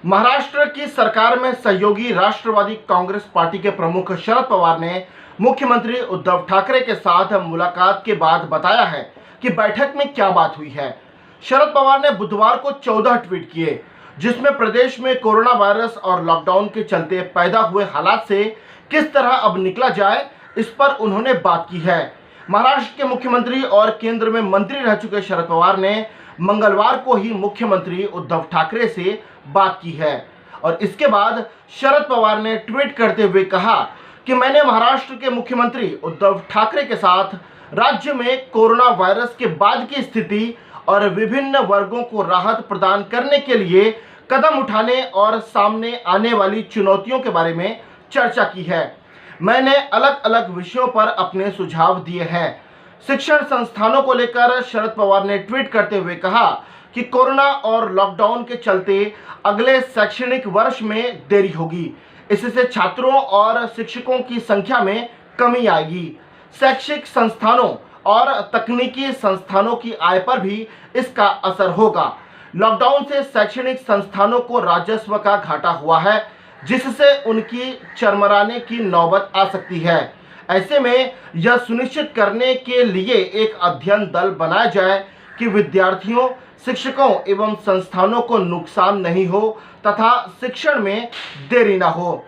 महाराष्ट्र की सरकार में सहयोगी राष्ट्रवादी कांग्रेस पार्टी के प्रमुख शरद पवार ने मुख्यमंत्री उद्धव ठाकरे के साथ मुलाकात के बाद बताया है कि बैठक में क्या बात हुई है। शरद पवार ने बुधवार को 14 ट्वीट किए, जिसमें प्रदेश में कोरोना वायरस और लॉकडाउन के चलते पैदा हुए हालात से किस तरह अब निकला जाए, इस पर उन्होंने बात की है। महाराष्ट्र के मुख्यमंत्री और केंद्र में मंत्री रह चुके शरद पवार ने मंगलवार को ही मुख्यमंत्री उद्धव ठाकरे से बात की है और इसके बाद शरद पवार ने ट्वीट करते हुए कहा कि मैंने महाराष्ट्र के मुख्यमंत्री उद्धव ठाकरे के साथ राज्य में कोरोना वायरस के बाद की स्थिति और विभिन्न वर्गों को राहत प्रदान करने के लिए कदम उठाने और सामने आने वाली चुनौतियों के बारे में चर्चा की है। मैंने अलग अलग विषयों पर अपने सुझाव दिए हैं। शिक्षण संस्थानों को लेकर शरद पवार ने ट्वीट करते हुए कहा कि कोरोना और लॉकडाउन के चलते अगले शैक्षणिक वर्ष में देरी होगी। इससे छात्रों और शिक्षकों की संख्या में कमी आएगी। शैक्षिक संस्थानों और तकनीकी संस्थानों की आय पर भी इसका असर होगा। लॉकडाउन से शैक्षणिक संस्थानों को राजस्व का घाटा हुआ है, जिससे उनकी चरमराने की नौबत आ सकती है। ऐसे में यह सुनिश्चित करने के लिए एक अध्ययन दल बनाया जाए कि विद्यार्थियों, शिक्षकों एवं संस्थानों को नुकसान नहीं हो तथा शिक्षण में देरी न हो।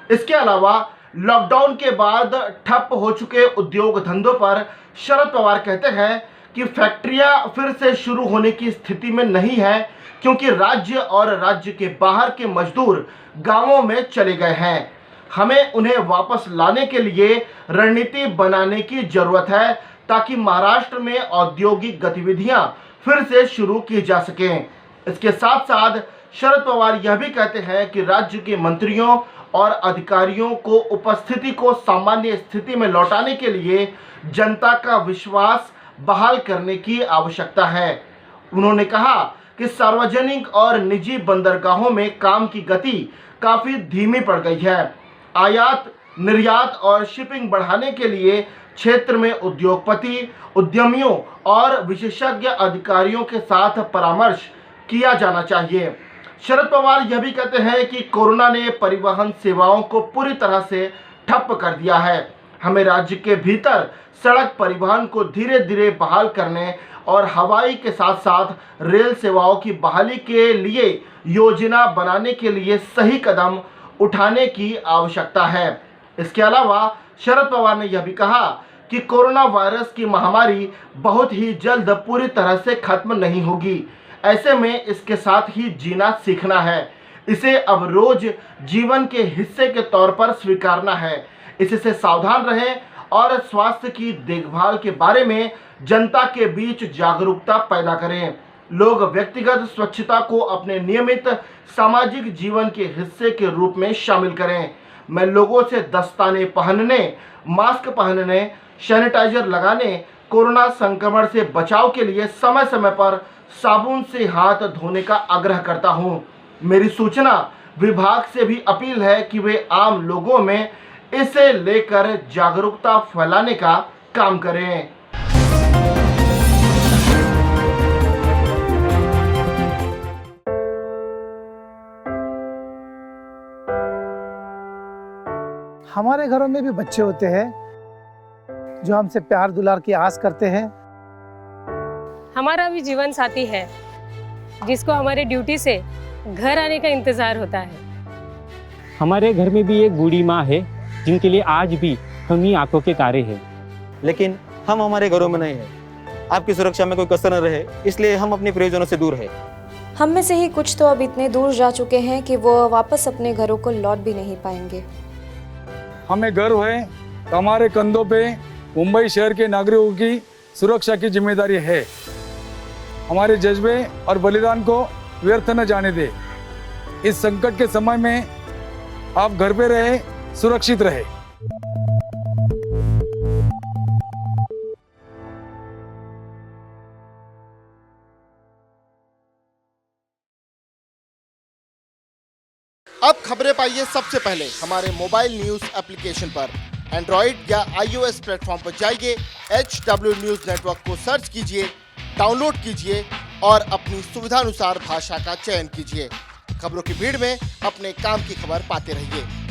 इसके अलावा लॉकडाउन के बाद ठप हो चुके उद्योग धंधों पर शरद पवार कहते हैं कि फैक्ट्रियां फिर से शुरू होने की स्थिति में नहीं है, क्योंकि राज्य और राज्य के बाहर के मजदूर गांवों में चले गए हैं। हमें उन्हें वापस लाने के लिए रणनीति बनाने की जरूरत है, ताकि महाराष्ट्र में औद्योगिक गतिविधियां फिर से शुरू की जा सकें। इसके साथ साथ शरद पवार यह भी कहते हैं कि राज्य के मंत्रियों और अधिकारियों को उपस्थिति को सामान्य स्थिति में लौटाने के लिए जनता का विश्वास बहाल करने की आवश्यकता है। उन्होंने कहा कि सार्वजनिक और निजी बंदरगाहों में काम की गति काफ़ी धीमी पड़ गई है। आयात, निर्यात और शिपिंग बढ़ाने के लिए क्षेत्र में उद्योगपति, उद्यमियों और विशेषज्ञ अधिकारियों के साथ परामर्श किया जाना चाहिए। शरद पवार यह भी कहते हैं कि कोरोना ने परिवहन सेवाओं को पूरी तरह से ठप कर दिया है। हमें राज्य के भीतर सड़क परिवहन को धीरे धीरे बहाल करने और हवाई के साथ साथ रेल सेवाओं की बहाली के लिए योजना बनाने के लिए सही कदम उठाने की आवश्यकता है। इसके अलावा शरद पवार ने यह भी कहा कि कोरोना वायरस की महामारी बहुत ही जल्द पूरी तरह से खत्म नहीं होगी। ऐसे में इसके साथ ही जीना सीखना है। इसे अब रोज जीवन के हिस्से के तौर पर स्वीकारना है। इससे सावधान रहें और स्वास्थ्य की देखभाल के बारे में जनता के बीच जागरूकता पैदा करें। लोग व्यक्तिगत स्वच्छता को अपने नियमित सामाजिक जीवन के हिस्से के रूप में शामिल करें। मैं लोगों से दस्ताने पहनने, मास्क पहनने, सैनिटाइजर लगाने, कोरोना संक्रमण से बचाव के लिए समय समय पर साबुन से हाथ धोने का आग्रह करता हूं। मेरी सूचना विभाग से भी अपील है कि वे आम लोगों में इसे लेकर जागरूकता फैलाने का काम करें। हमारे घरों में भी बच्चे होते हैं जो हमसे प्यार दुलार की आस करते हैं। हमारा भी जीवन साथी है जिसको हमारे ड्यूटी से घर आने का इंतजार होता है। हमारे घर में भी एक बूढ़ी माँ है जिनके लिए आज भी हम ही आंखों के तारे हैं। लेकिन हम हमारे घरों में नहीं है। आपकी सुरक्षा में कोई कसर न रहे, इसलिए हम अपने प्रियजनों से दूर है। हम में से ही कुछ तो अब इतने दूर जा चुके हैं कि वो वापस अपने घरों को लौट भी नहीं पाएंगे। हमें गर्व है कि हमारे कंधों पे मुंबई शहर के नागरिकों की सुरक्षा की जिम्मेदारी है। हमारे जज्बे और बलिदान को व्यर्थ न जाने दे। इस संकट के समय में आप घर पे रहे, सुरक्षित रहे। अब खबरें पाइए सबसे पहले हमारे मोबाइल न्यूज एप्लीकेशन पर। एंड्रॉइड या iOS प्लेटफॉर्म पर जाइए, HW न्यूज नेटवर्क को सर्च कीजिए, डाउनलोड कीजिए और अपनी सुविधानुसार भाषा का चयन कीजिए। खबरों की भीड़ में अपने काम की खबर पाते रहिए।